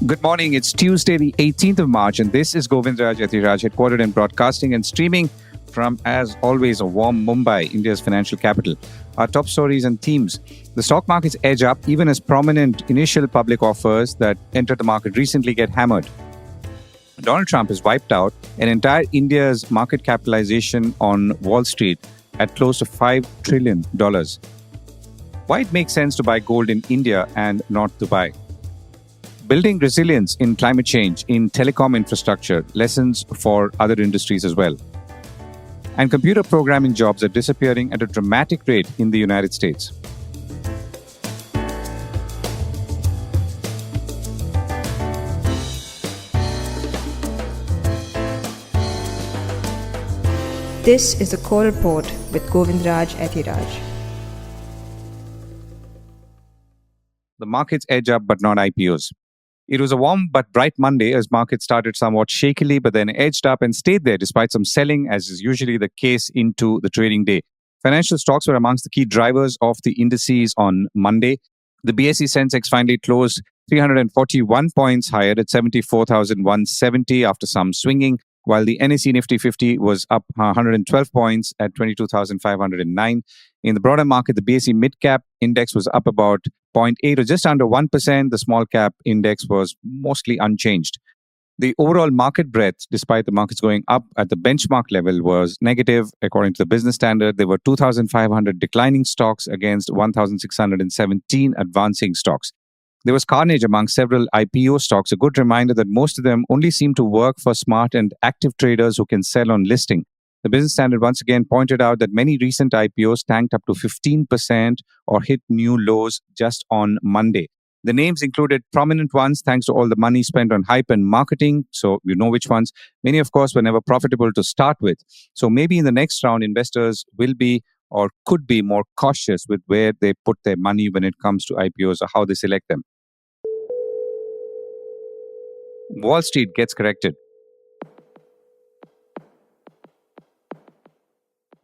Good morning. It's Tuesday, the 18th of March, and this is Govindraj Ethiraj, headquartered in broadcasting and streaming from, as always, a warm Mumbai, India's financial capital. Our top stories and themes. The stock market's edge up, even as prominent initial public offers that entered the market recently get hammered. Donald Trump has wiped out an entire India's market capitalization on Wall Street at close to $5 trillion. Why it makes sense to buy gold in India and not Dubai. Building resilience in climate change, in telecom infrastructure, lessons for other industries as well. And computer programming jobs are disappearing at a dramatic rate in the United States. This is the Core Report with Govindraj Ethiraj. The markets edge up, but not IPOs. It was a warm but bright Monday as markets started somewhat shakily, but then edged up and stayed there despite some selling, as is usually the case into the trading day. Financial stocks were amongst the key drivers of the indices on Monday. The BSE Sensex finally closed 341 points higher at 74,170 after some swinging, while the Nifty 50 was up 112 points at 22,509. In the broader market, the BSE MidCap index was up about 0.8 or just under 1%. The SmallCap index was mostly unchanged. The overall market breadth, despite the markets going up at the benchmark level, was negative. According to the business standard, there were 2,500 declining stocks against 1,617 advancing stocks. There was carnage among several IPO stocks, a good reminder that most of them only seem to work for smart and active traders who can sell on listing. The Business Standard once again pointed out that many recent IPOs tanked up to 15% or hit new lows just on Monday. The names included prominent ones thanks to all the money spent on hype and marketing, so you know which ones. Many, of course, were never profitable to start with. So maybe in the next round, investors will be or could be more cautious with where they put their money when it comes to IPOs or how they select them. Wall Street gets corrected.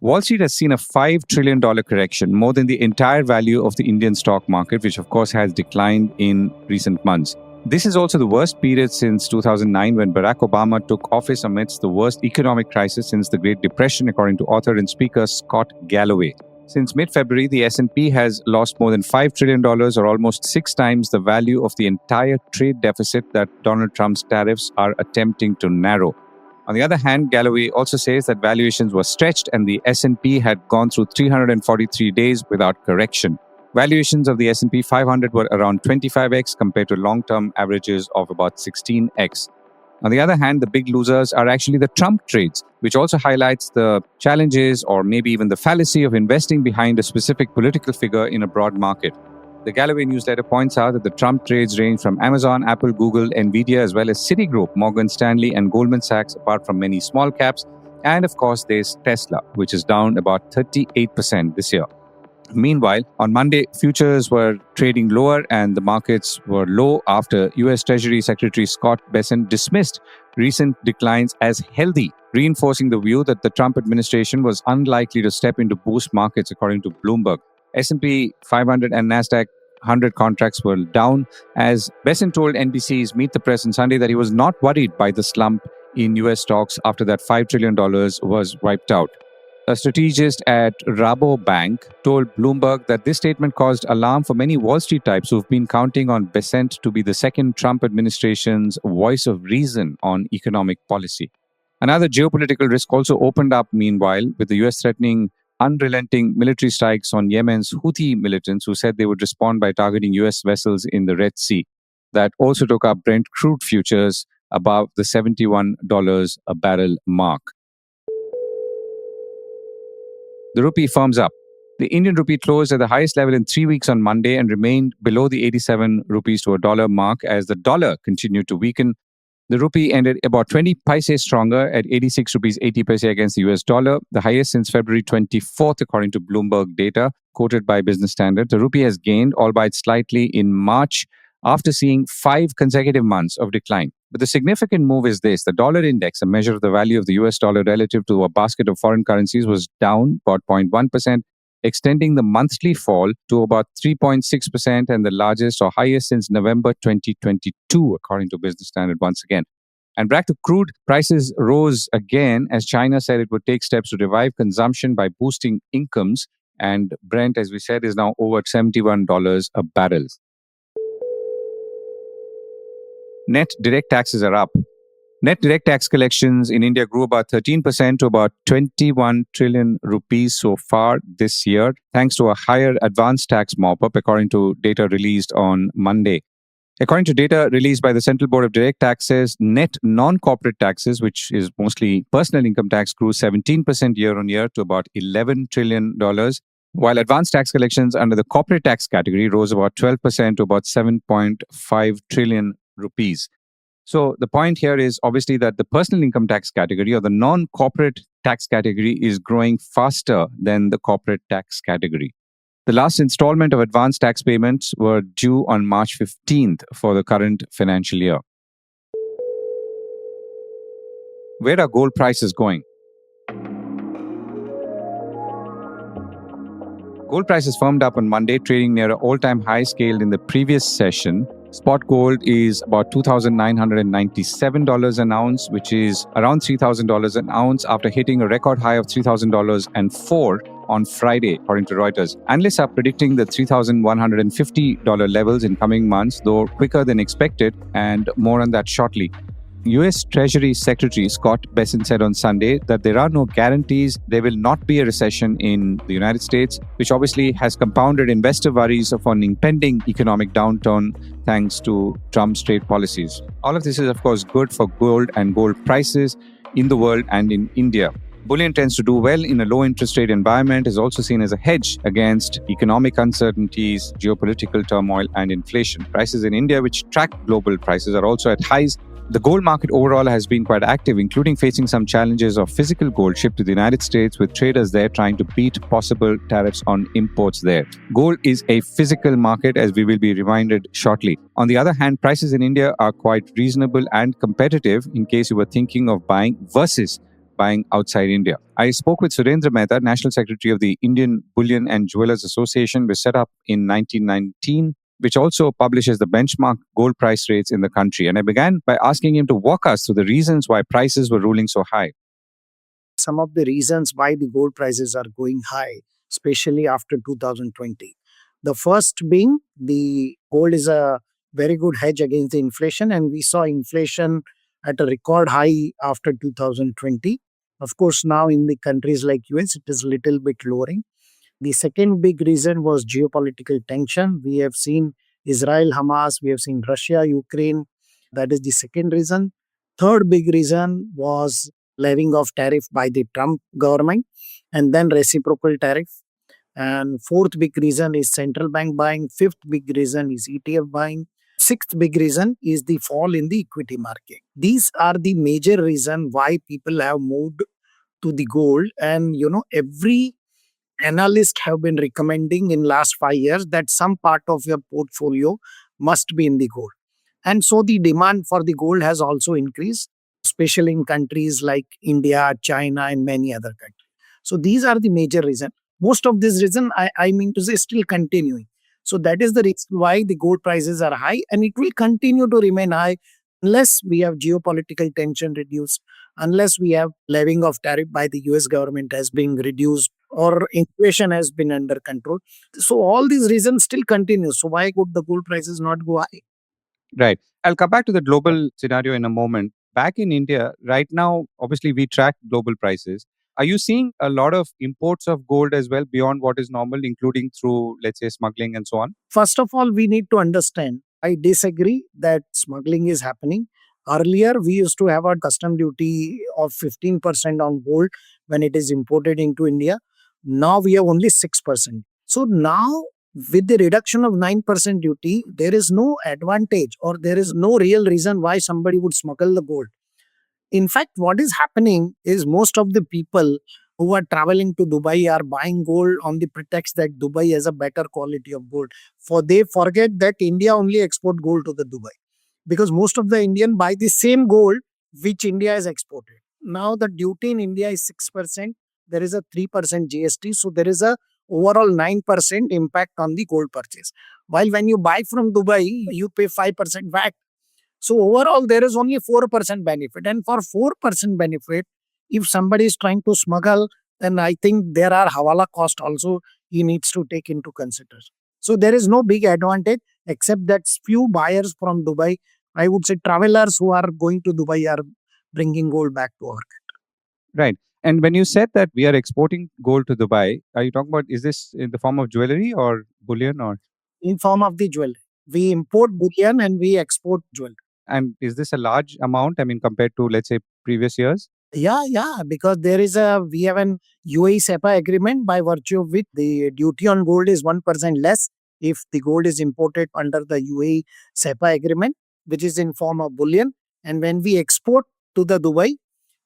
Wall Street has seen a $5 trillion correction, more than the entire value of the Indian stock market, which of course has declined in recent months. This is also the worst period since 2009, when Barack Obama took office amidst the worst economic crisis since the Great Depression, according to author and speaker Scott Galloway. Since mid-February, the S&P has lost more than $5 trillion, or almost 6 times the value of the entire trade deficit that Donald Trump's tariffs are attempting to narrow. On the other hand, Galloway also says that valuations were stretched and the S&P had gone through 343 days without correction. Valuations of the S&P 500 were around 25x compared to long-term averages of about 16x. On the other hand, the big losers are actually the Trump trades, which also highlights the challenges or maybe even the fallacy of investing behind a specific political figure in a broad market. The Galloway newsletter points out that the Trump trades range from Amazon, Apple, Google, Nvidia, as well as Citigroup, Morgan Stanley, and Goldman Sachs, apart from many small caps. And of course, there's Tesla, which is down about 38% this year. Meanwhile, on Monday, futures were trading lower and the markets were low after U.S. Treasury Secretary Scott Bessent dismissed recent declines as healthy, reinforcing the view that the Trump administration was unlikely to step in to boost markets, according to Bloomberg. S&P 500 and NASDAQ 100 contracts were down, as Bessent told NBC's Meet the Press on Sunday that he was not worried by the slump in U.S. stocks after that $5 trillion was wiped out. A strategist at Rabobank told Bloomberg that this statement caused alarm for many Wall Street types who've been counting on Bessent to be the second Trump administration's voice of reason on economic policy. Another geopolitical risk also opened up meanwhile, with the U.S. threatening unrelenting military strikes on Yemen's Houthi militants who said they would respond by targeting U.S. vessels in the Red Sea. That also took up Brent crude futures above the $71 a barrel mark. The rupee firms up. The Indian rupee closed at the highest level in 3 weeks on Monday and remained below the 87 rupees to a dollar mark as the dollar continued to weaken. The rupee ended about 20 paise stronger at 86 rupees 80 paise against the US dollar, the highest since February 24th, according to Bloomberg data quoted by Business Standard. The rupee has gained, albeit slightly, in March after seeing 5 consecutive months of decline. But the significant move is this. The dollar index, a measure of the value of the US dollar relative to a basket of foreign currencies, was down about 0.1%. extending the monthly fall to about 3.6% and the largest or highest since November 2022, according to Business Standard once again. And back to crude, prices rose again as China said it would take steps to revive consumption by boosting incomes. And Brent, as we said, is now over $71 a barrel. Net direct taxes are up. Net direct tax collections in India grew about 13% to about 21 trillion rupees so far this year, thanks to a higher advance tax mop-up, according to data released on Monday. According to data released by the Central Board of Direct Taxes, net non-corporate taxes, which is mostly personal income tax, grew 17% year-on-year to about $11 trillion, while advance tax collections under the corporate tax category rose about 12% to about 7.5 trillion rupees. So the point here is obviously that the personal income tax category or the non-corporate tax category is growing faster than the corporate tax category. The last installment of advance tax payments were due on March 15th for the current financial year. Where are gold prices going? Gold prices firmed up on Monday, trading near an all-time high scaled in the previous session. Spot gold is about $2,997 an ounce, which is around $3,000 an ounce after hitting a record high of $3,004 on Friday, according to Reuters. Analysts are predicting the $3,150 levels in coming months, though quicker than expected, and more on that shortly. US Treasury Secretary Scott Bessent said on Sunday that there are no guarantees there will not be a recession in the United States, which obviously has compounded investor worries of an impending economic downturn thanks to Trump's trade policies. All of this is, of course, good for gold and gold prices in the world and in India. Bullion tends to do well in a low interest rate environment, is also seen as a hedge against economic uncertainties, geopolitical turmoil, and inflation. Prices in India, which track global prices, are also at highs. The gold market overall has been quite active, including facing some challenges of physical gold shipped to the United States, with traders there trying to beat possible tariffs on imports there. Gold is a physical market, as we will be reminded shortly. On the other hand, prices in India are quite reasonable and competitive in case you were thinking of buying versus buying outside India. I spoke with Surendra Mehta, National Secretary of the Indian Bullion and Jewelers Association, which was set up in 1919, which also publishes the benchmark gold price rates in the country. And I began by asking him to walk us through the reasons why prices were ruling so high. Some of the reasons why the gold prices are going high, especially after 2020. The first being the gold is a very good hedge against the inflation, and we saw inflation at a record high after 2020. Of course, now in the countries like US, it is little bit lowering. The second big reason was geopolitical tension. We have seen Israel, Hamas, we have seen Russia, Ukraine. That is the second reason. Third big reason was levying of tariff by the Trump government and then reciprocal tariff. And fourth big reason is central bank buying. Fifth big reason is ETF buying. Sixth big reason is the fall in the equity market. These are the major reason why people have moved to the gold. And every analysts have been recommending in last 5 years that some part of your portfolio must be in the gold. And so the demand for the gold has also increased, especially in countries like India, China, and many other countries. So these are the major reasons. Most of this reason, I mean to say, still continuing. So that is the reason why the gold prices are high, and it will continue to remain high unless we have geopolitical tension reduced, unless we have levying of tariff by the US government has been reduced or inflation has been under control. So all these reasons still continue. So why would the gold prices not go high? Right. I'll come back to the global scenario in a moment. Back in India, right now, obviously, we track global prices. Are you seeing a lot of imports of gold as well beyond what is normal, including through, let's say, smuggling and so on? First of all, we need to understand, I disagree that smuggling is happening. Earlier, we used to have a custom duty of 15% on gold when it is imported into India. Now we have only 6%. So now, with the reduction of 9% duty, there is no advantage or there is no real reason why somebody would smuggle the gold. In fact, what is happening is most of the people who are traveling to Dubai are buying gold on the pretext that Dubai has a better quality of gold. For they forget that India only export gold to the Dubai, because most of the Indian buy the same gold which India has exported. Now the duty in India is 6%. There is a 3% GST. So there is a overall 9% impact on the gold purchase. While when you buy from Dubai, you pay 5% VAT. So overall, there is only 4% benefit. And for 4% benefit, if somebody is trying to smuggle, then I think there are hawala cost also he needs to take into consideration. So there is no big advantage except that few buyers from Dubai, I would say travelers who are going to Dubai are bringing gold back to our country. Right. And when you said that we are exporting gold to Dubai, are you talking about, is this in the form of jewelry or bullion, or In form of the jewelry. We import bullion and we export jewelry. and is this a large amount? I mean, compared to, let's say, previous years? Yeah, because we have an UAE SEPA agreement by virtue of which the duty on gold is 1% less if the gold is imported under the UAE SEPA agreement, which is in form of bullion. And when we export to the Dubai,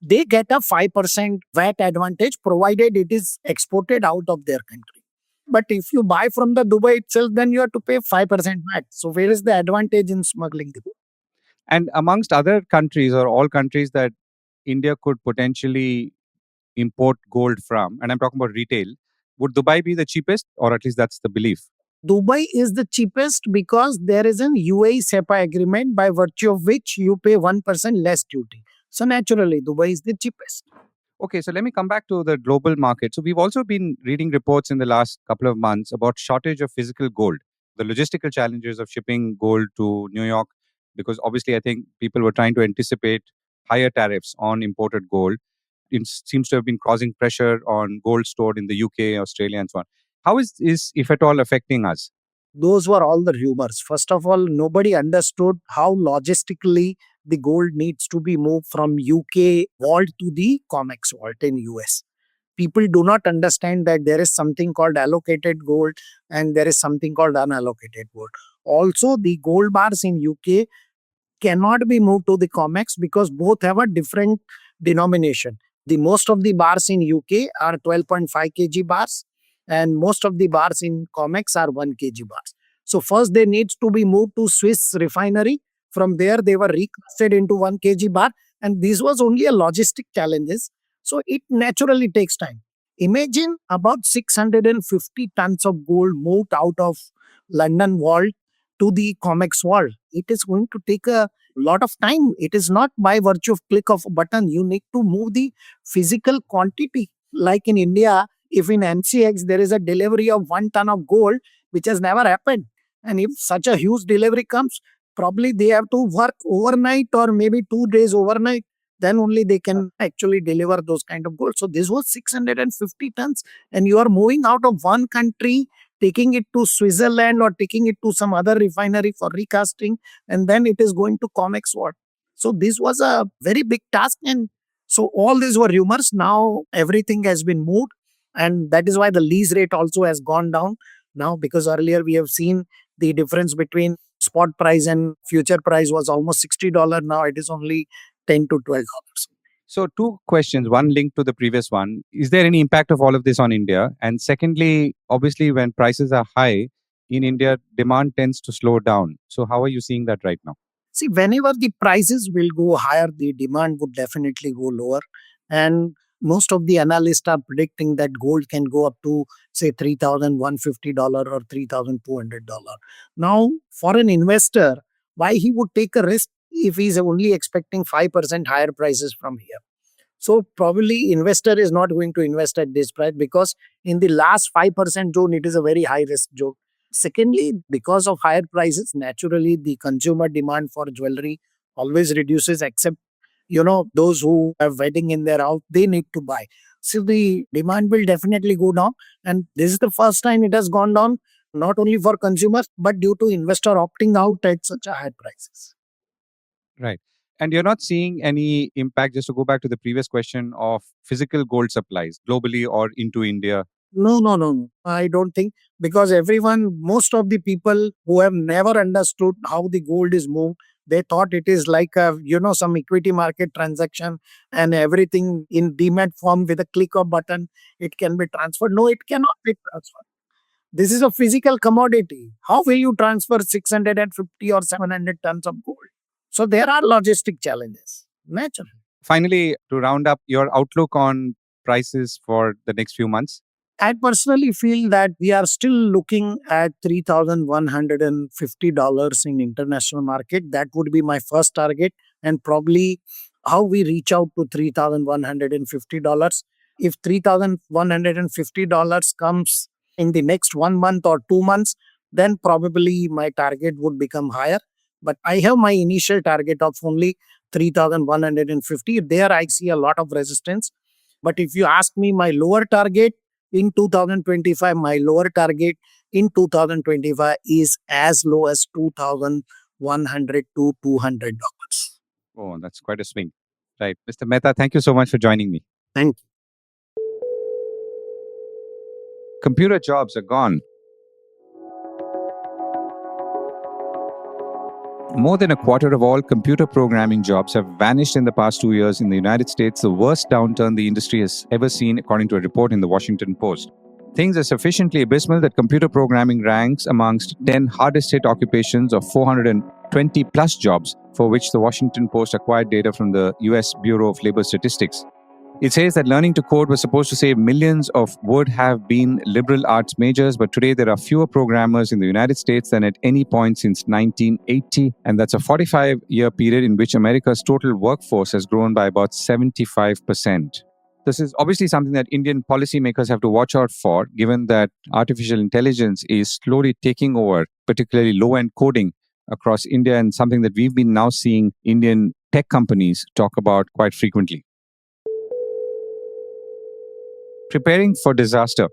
they get a 5% VAT advantage provided it is exported out of their country. But if you buy from the Dubai itself, then you have to pay 5% VAT. So where is the advantage in smuggling the gold? And amongst other countries or all countries that India could potentially import gold from, and I'm talking about retail, would Dubai be the cheapest, or at least that's the belief? Dubai is the cheapest because there is an UAE SEPA agreement by virtue of which you pay 1% less duty. So naturally, Dubai is the cheapest. Okay, so let me come back to the global market. So we've also been reading reports in the last couple of months about shortage of physical gold, the logistical challenges of shipping gold to New York, because obviously I think people were trying to anticipate higher tariffs on imported gold. It seems to have been causing pressure on gold stored in the UK, Australia, and so on. How is if at all, affecting us? Those were all the rumors. First of all, nobody understood how logistically the gold needs to be moved from UK vault to the COMEX vault in US. People do not understand that there is something called allocated gold and there is something called unallocated gold. Also, the gold bars in UK cannot be moved to the COMEX because both have a different denomination. The most of the bars in UK are 12.5 kg bars and most of the bars in COMEX are 1 kg bars. So first they need to be moved to Swiss refinery. From there they were recasted into 1 kg bar and this was only a logistic challenges. So it naturally takes time. Imagine about 650 tons of gold moved out of London vault to the COMEX vault. It is going to take a lot of time. It is not by virtue of click of a button. You need to move the physical quantity. Like in India, if in MCX there is a delivery of 1 ton of gold, which has never happened. And if such a huge delivery comes, probably they have to work overnight or maybe 2 days overnight. Then only they can actually deliver those kind of gold. So this was 650 tons, and you are moving out of one country, taking it to Switzerland or taking it to some other refinery for recasting, and then it is going to COMEX what. So this was a very big task, and so all these were rumors. Now everything has been moved, and that is why the lease rate also has gone down now, because earlier we have seen the difference between spot price and future price was almost $60. Now it is only 10 to $12. So, two questions, one linked to the previous one. Is there any impact of all of this on India? And secondly, obviously, when prices are high in India, demand tends to slow down. So, how are you seeing that right now? See, whenever the prices will go higher, the demand would definitely go lower. And most of the analysts are predicting that gold can go up to, say, $3,150 or $3,200. Now, for an investor, why he would take a risk if he's only expecting 5% higher prices from here? So probably investor is not going to invest at this price because in the last 5% zone, it is a very high risk zone. Secondly, because of higher prices, naturally the consumer demand for jewelry always reduces, except those who have wedding in their house, they need to buy. So the demand will definitely go down. And this is the first time it has gone down, not only for consumers, but due to investor opting out at such a high prices. Right. And you're not seeing any impact, just to go back to the previous question, of physical gold supplies globally or into India? No. I don't think, because most of the people who have never understood how the gold is moved, they thought it is like some equity market transaction and everything in demat form with a click of button, it can be transferred. No, it cannot be transferred. This is a physical commodity. How will you transfer 650 or 700 tons of gold? So there are logistic challenges, naturally. Finally, to round up your outlook on prices for the next few months. I personally feel that we are still looking at $3,150 in international market. That would be my first target, and probably how we reach out to $3,150. If $3,150 comes in the next 1 month or 2 months, then probably my target would become higher. But I have my initial target of only 3,150. There I see a lot of resistance. But if you ask me my lower target in 2025, my lower target in 2025 is as low as 2,100 to $200. Oh, that's quite a swing. Right. Mr. Mehta, thank you so much for joining me. Thank you. Computer jobs are gone. More than a quarter of all computer programming jobs have vanished in the past 2 years in the United States, the worst downturn the industry has ever seen, according to a report in the Washington Post. Things are sufficiently abysmal that computer programming ranks amongst 10 hardest hit occupations of 420 plus jobs, for which the Washington Post acquired data from the US Bureau of Labor Statistics. It says that learning to code was supposed to save millions of would have been liberal arts majors, but today there are fewer programmers in the United States than at any point since 1980, and that's a 45-year period in which America's total workforce has grown by about 75%. This is obviously something that Indian policymakers have to watch out for, given that artificial intelligence is slowly taking over, particularly low-end coding across India, and something that we've been now seeing Indian tech companies talk about quite frequently. Preparing for disaster.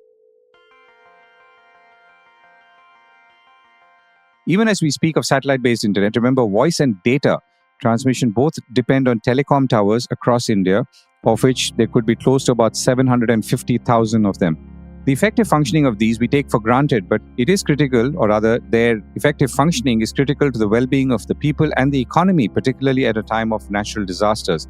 Even as we speak of satellite-based internet, remember voice and data transmission both depend on telecom towers across India, of which there could be close to about 750,000 of them. The effective functioning of these we take for granted, but it is critical, or rather, their effective functioning is critical to the well-being of the people and the economy, particularly at a time of natural disasters.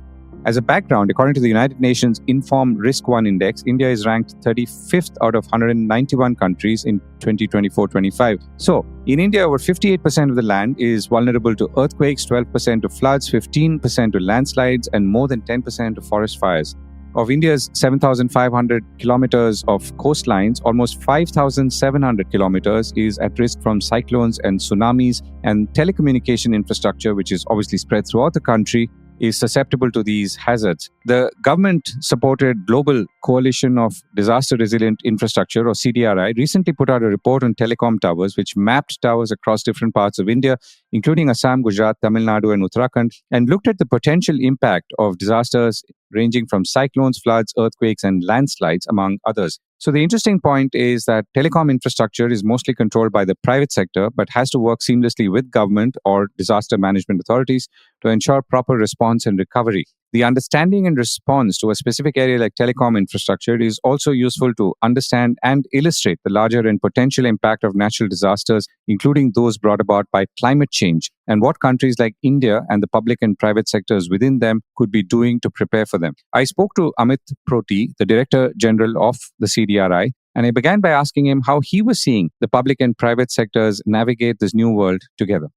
As a background, according to the United Nations Inform Risk 1 Index, India is ranked 35th out of 191 countries in 2024-25. So, in India, over 58% of the land is vulnerable to earthquakes, 12% to floods, 15% to landslides, and more than 10% to forest fires. Of India's 7,500 kilometers of coastlines, almost 5,700 kilometers is at risk from cyclones and tsunamis, and telecommunication infrastructure, which is obviously spread throughout the country, is susceptible to these hazards. The government-supported Global Coalition of Disaster Resilient Infrastructure, or CDRI, recently put out a report on telecom towers, which mapped towers across different parts of India, including Assam, Gujarat, Tamil Nadu, and Uttarakhand, and looked at the potential impact of disasters ranging from cyclones, floods, earthquakes, and landslides, among others. So the interesting point is that telecom infrastructure is mostly controlled by the private sector, but has to work seamlessly with government or disaster management authorities to ensure proper response and recovery. The understanding and response to a specific area like telecom infrastructure is also useful to understand and illustrate the larger and potential impact of natural disasters, including those brought about by climate change, and what countries like India and the public and private sectors within them could be doing to prepare for them. I spoke to Amit, Prothi, the Director General of the CDRI, and I began by asking him how he was seeing the public and private sectors navigate this new world together.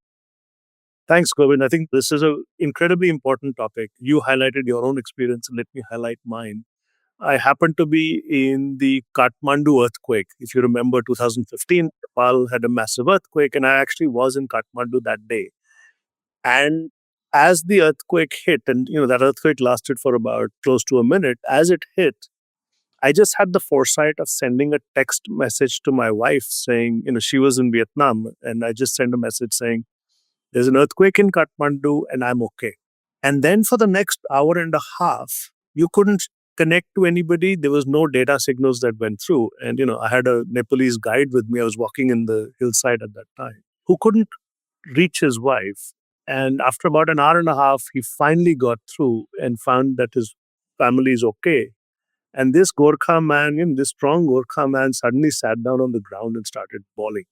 Thanks, Govind. I think this is an incredibly important topic. You highlighted your own experience. Let me highlight mine. I happened to be in the Kathmandu earthquake. If you remember 2015, Nepal had a massive earthquake, and I actually was in Kathmandu that day. And as the earthquake hit, and that earthquake lasted for about close to a minute, as it hit, I just had the foresight of sending a text message to my wife saying, she was in Vietnam, and I just sent a message saying, there's an earthquake in Kathmandu and I'm okay. And then for the next hour and a half, you couldn't connect to anybody. There was no data signals that went through. And, I had a Nepalese guide with me. I was walking in the hillside at that time, who couldn't reach his wife. And after about an hour and a half, he finally got through and found that his family is okay. And this Gorkha man, this strong Gorkha man, suddenly sat down on the ground and started bawling.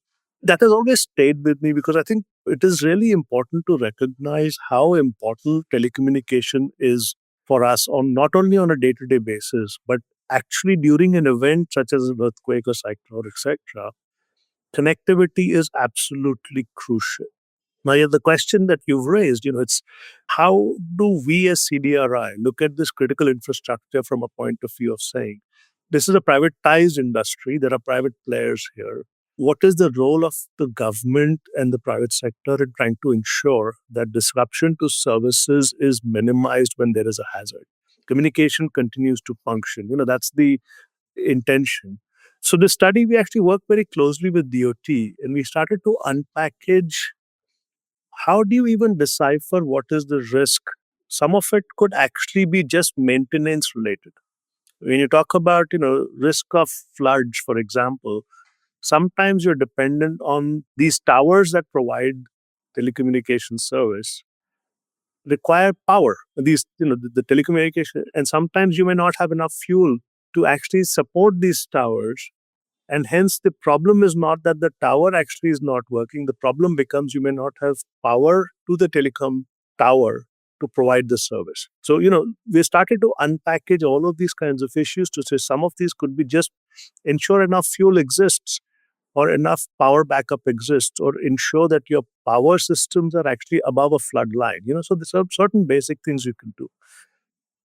That has always stayed with me because I think it is really important to recognize how important telecommunication is for us, on not only on a day-to-day basis, but actually during an event such as an earthquake or cyclone, etc. Connectivity is absolutely crucial. Now, the question that you've raised, it's how do we as CDRI look at this critical infrastructure from a point of view of saying This is a privatized industry. There are private players here. What is the role of the government and the private sector in trying to ensure that disruption to services is minimized when there is a hazard? Communication continues to function. That's the intention. So the study, we actually worked very closely with DOT, and we started to unpackage how do you even decipher what is the risk. Some of it could actually be just maintenance related. When you talk about risk of floods, for example, sometimes you're dependent on these towers that provide telecommunication service require power. These, the telecommunication, and sometimes you may not have enough fuel to actually support these towers. And hence, the problem is not that the tower actually is not working. The problem becomes you may not have power to the telecom tower to provide the service. So, we started to unpackage all of these kinds of issues to say some of these could be just ensure enough fuel exists or enough power backup exists or ensure that your power systems are actually above a flood line. So there's some certain basic things you can do.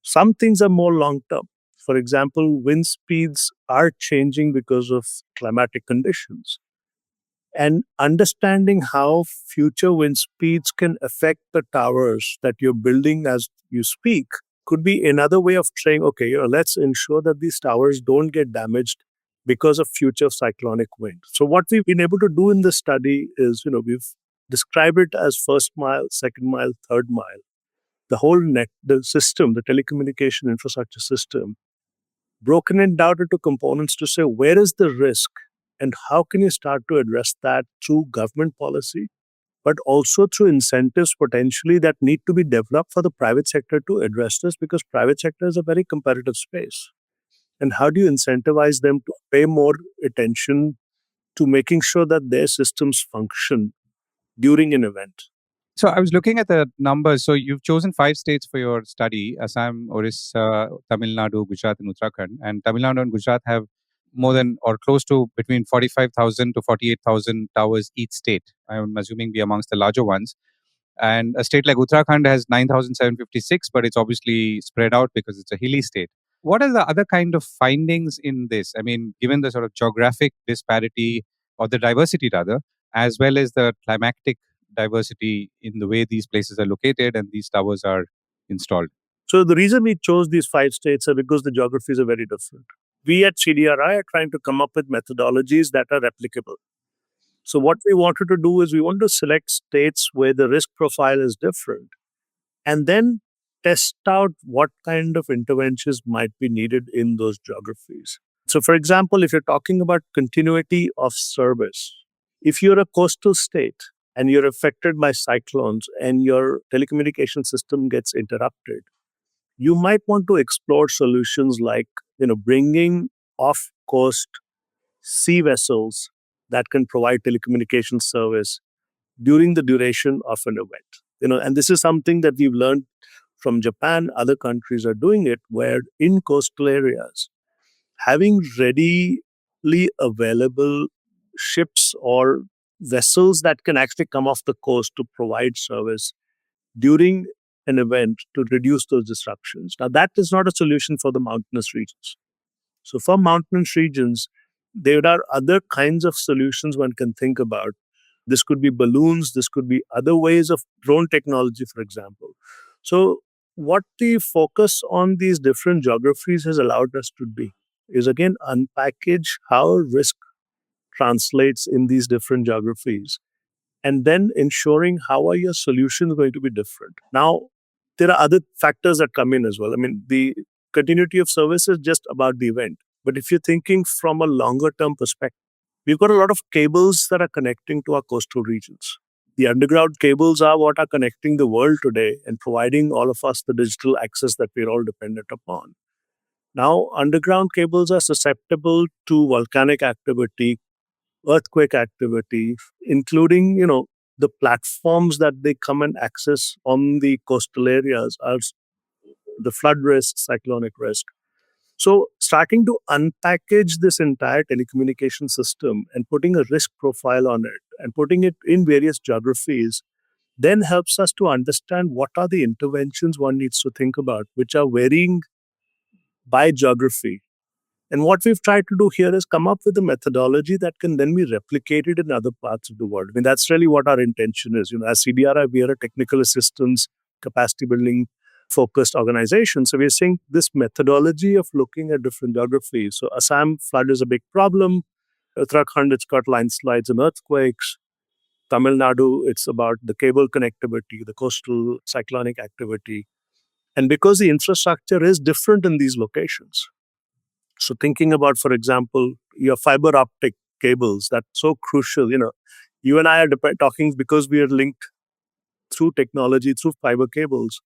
Some things are more long term. For example, wind speeds are changing because of climatic conditions. And understanding how future wind speeds can affect the towers that you're building as you speak could be another way of saying, okay, let's ensure that these towers don't get damaged because of future cyclonic wind. So what we've been able to do in this study is, we've described it as first mile, second mile, third mile. The whole the system, the telecommunication infrastructure system, broken it down into components to say where is the risk and how can you start to address that through government policy, but also through incentives potentially that need to be developed for the private sector to address this, because private sector is a very competitive space. And how do you incentivize them to pay more attention to making sure that their systems function during an event? So I was looking at the numbers. So you've chosen 5 states for your study: Assam, Orissa, Tamil Nadu, Gujarat, and Uttarakhand. And Tamil Nadu and Gujarat have more than or close to between 45,000 to 48,000 towers each state. I'm assuming be amongst the larger ones. And a state like Uttarakhand has 9,756, but it's obviously spread out because it's a hilly state. What are the other kind of findings in this? I mean, given the sort of geographic disparity or the diversity rather, as well as the climatic diversity in the way these places are located and these towers are installed. So the reason we chose these 5 states are because the geographies are very different. We at CDRI are trying to come up with methodologies that are replicable. So what we wanted to do is we want to select states where the risk profile is different and then test out what kind of interventions might be needed in those geographies. So for example, if you're talking about continuity of service, if you're a coastal state and you're affected by cyclones and your telecommunication system gets interrupted, you might want to explore solutions like, bringing off-coast sea vessels that can provide telecommunication service during the duration of an event. And this is something that we've learned from Japan. Other countries are doing it, where in coastal areas, having readily available ships or vessels that can actually come off the coast to provide service during an event to reduce those disruptions. Now, that is not a solution for the mountainous regions. So for mountainous regions, there are other kinds of solutions one can think about. This could be balloons. This could be other ways of drone technology, for example. So what the focus on these different geographies has allowed us to do is, again, unpackage how risk translates in these different geographies, and then ensuring how are your solutions going to be different. Now, there are other factors that come in as well. I mean, the continuity of service is just about the event. But if you're thinking from a longer term perspective, we've got a lot of cables that are connecting to our coastal regions. The underground cables are what are connecting the world today and providing all of us the digital access that we're all dependent upon. Now, underground cables are susceptible to volcanic activity, earthquake activity, including, the platforms that they come and access on the coastal areas are the flood risk, cyclonic risk. So starting to unpackage this entire telecommunication system and putting a risk profile on it and putting it in various geographies then helps us to understand what are the interventions one needs to think about, which are varying by geography. And what we've tried to do here is come up with a methodology that can then be replicated in other parts of the world. I mean, that's really what our intention is. As CDRI, we are a technical assistance, capacity building focused organization. So we're saying this methodology of looking at different geographies. So Assam flood is a big problem. Uttarakhand, it's got landslides and earthquakes. Tamil Nadu, it's about the cable connectivity, the coastal cyclonic activity. And because the infrastructure is different in these locations. So thinking about, for example, your fiber optic cables, that's so crucial. You and I are talking because we are linked through technology, through fiber cables.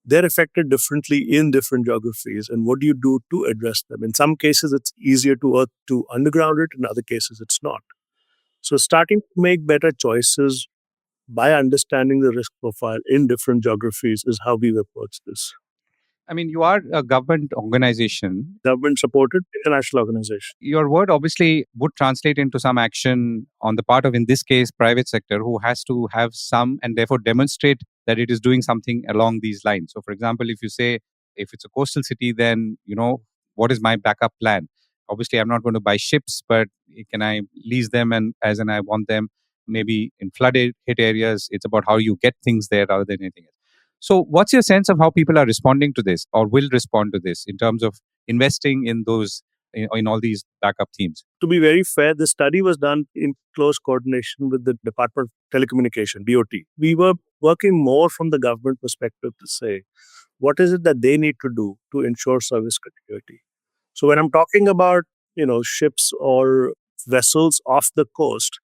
They're affected differently in different geographies. And what do you do to address them? In some cases, it's easier to underground it. In other cases, it's not. So starting to make better choices by understanding the risk profile in different geographies is how we approach this. I mean, you are a government organization. Government supported international organization. Your word obviously would translate into some action on the part of, in this case, private sector, who has to have some and therefore demonstrate that it is doing something along these lines. So, for example, if you say, if it's a coastal city, then, what is my backup plan? Obviously, I'm not going to buy ships, but can I lease them and as and I want them? Maybe in flooded hit areas, it's about how you get things there rather than anything else. So, what's your sense of how people are responding to this or will respond to this in terms of investing in those in all these backup themes? To be very fair, the study was done in close coordination with the Department of Telecommunication, DOT. We were working more from the government perspective to say, what is it that they need to do to ensure service continuity? So when I'm talking about, ships or vessels off the coast,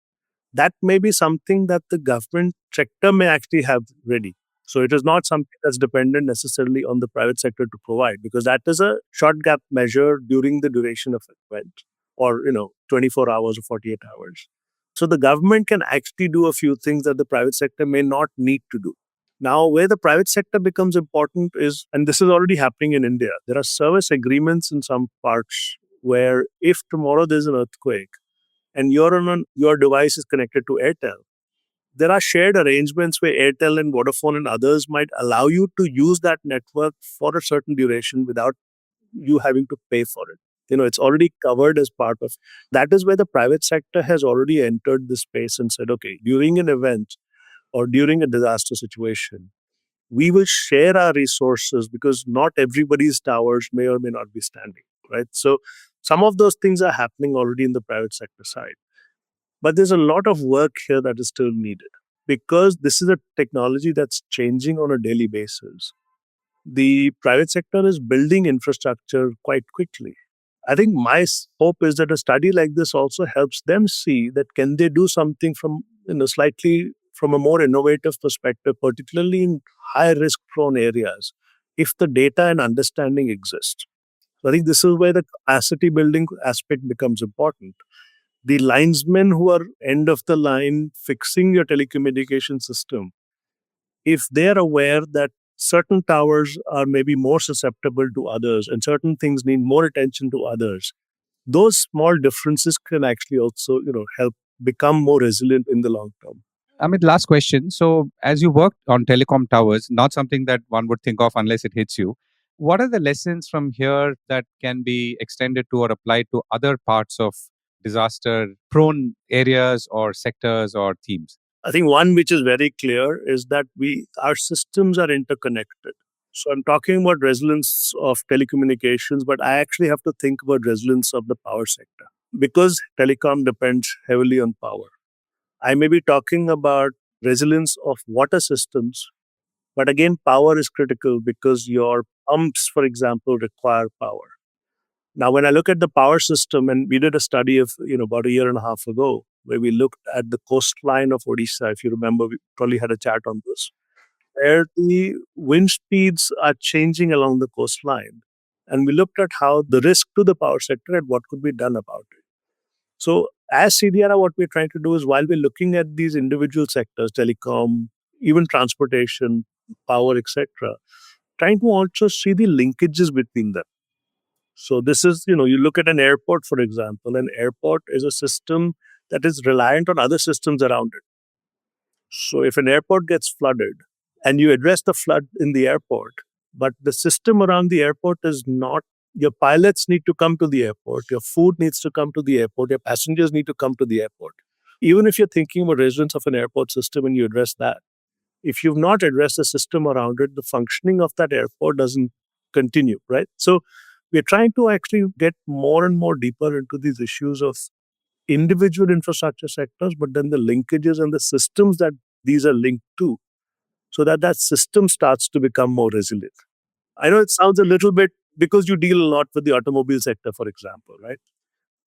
that may be something that the government sector may actually have ready. So it is not something that's dependent necessarily on the private sector to provide, because that is a short gap measure during the duration of an event, or 24 hours or 48 hours. So the government can actually do a few things that the private sector may not need to do. Now, where the private sector becomes important is, and this is already happening in India, there are service agreements in some parts where if tomorrow there's an earthquake and your device is connected to Airtel, there are shared arrangements where Airtel and Vodafone and others might allow you to use that network for a certain duration without you having to pay for it. It's already covered as part of that. Is where the private sector has already entered the space and said, okay, during an event or during a disaster situation, we will share our resources because not everybody's towers may or may not be standing, right? So some of those things are happening already in the private sector side. But there's a lot of work here that is still needed because this is a technology that's changing on a daily basis. The private sector is building infrastructure quite quickly. I think my hope is that a study like this also helps them see that can they do something from slightly from a more innovative perspective, particularly in high risk prone areas, if the data and understanding exist. So I think this is where the capacity building aspect becomes important. The linesmen who are end of the line fixing your telecommunication system, if they're aware that certain towers are maybe more susceptible to others and certain things need more attention to others, those small differences can actually also help become more resilient in the long term. Amit, last question. So, as you worked on telecom towers, not something that one would think of unless it hits you, what are the lessons from here that can be extended to or applied to other parts of disaster prone areas or sectors or themes? I think one which is very clear is that our systems are interconnected. So I'm talking about resilience of telecommunications, but I actually have to think about resilience of the power sector because telecom depends heavily on power. I may be talking about resilience of water systems, but again, power is critical because your pumps, for example, require power. Now, when I look at the power system, and we did a study of about a year and a half ago, where we looked at the coastline of Odisha. If you remember, we probably had a chat on this, where the wind speeds are changing along the coastline, and we looked at how the risk to the power sector and what could be done about it. So, as CDRI, what we're trying to do is while we're looking at these individual sectors, telecom, even transportation, power, etc., trying to also see the linkages between them. So this is, you look at an airport, for example. An airport is a system that is reliant on other systems around it. So if an airport gets flooded and you address the flood in the airport, but the system around the airport is not Your pilots need to come to the airport. Your food needs to come to the airport. Your passengers need to come to the airport. Even if you're thinking about resilience of an airport system and you address that, if you've not addressed the system around it, the functioning of that airport doesn't continue, right? So we're trying to actually get more and more deeper into these issues of individual infrastructure sectors, but then the linkages and the systems that these are linked to, so that that system starts to become more resilient. I know it sounds a little bit, because you deal a lot with the automobile sector, for example, right?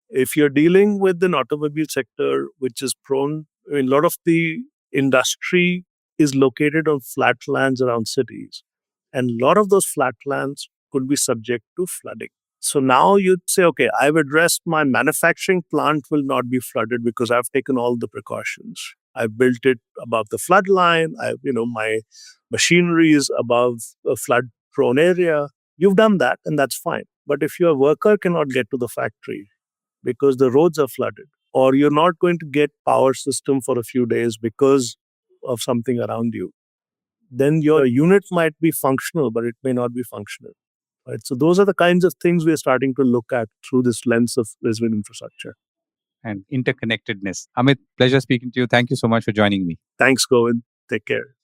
If you're dealing with an automobile sector which is prone, I mean, a lot of the industry is located on flat lands around cities, and a lot of those flat lands could be subject to flooding. So now you'd say, okay, I've addressed my manufacturing plant will not be flooded because I've taken all the precautions. I've built it above the flood line. My machinery is above a flood-prone area. You've done that, and that's fine. But if your worker cannot get to the factory because the roads are flooded, or you're not going to get power system for a few days because of something around you, then your unit might be functional, but it may not be functional. Right? So those are the kinds of things we're starting to look at through this lens of resilient infrastructure. And interconnectedness. Amit, pleasure speaking to you. Thank you so much for joining me. Thanks, Govind. Take care.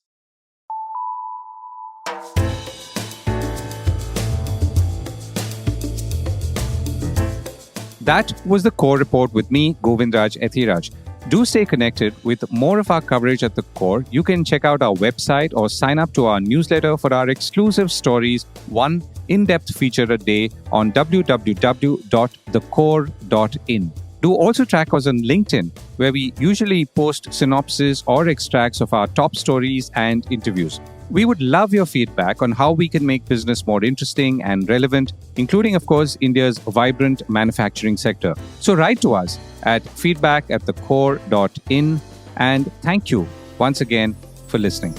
That was the Core Report with me, Govindraj Ethiraj. Do stay connected with more of our coverage at the Core. You can check out our website or sign up to our newsletter for our exclusive stories, one in-depth feature a day on www.thecore.in. Do also track us on LinkedIn, where we usually post synopses or extracts of our top stories and interviews. We would love your feedback on how we can make business more interesting and relevant, including, of course, India's vibrant manufacturing sector. So write to us at feedback@thecore.in, and thank you once again for listening.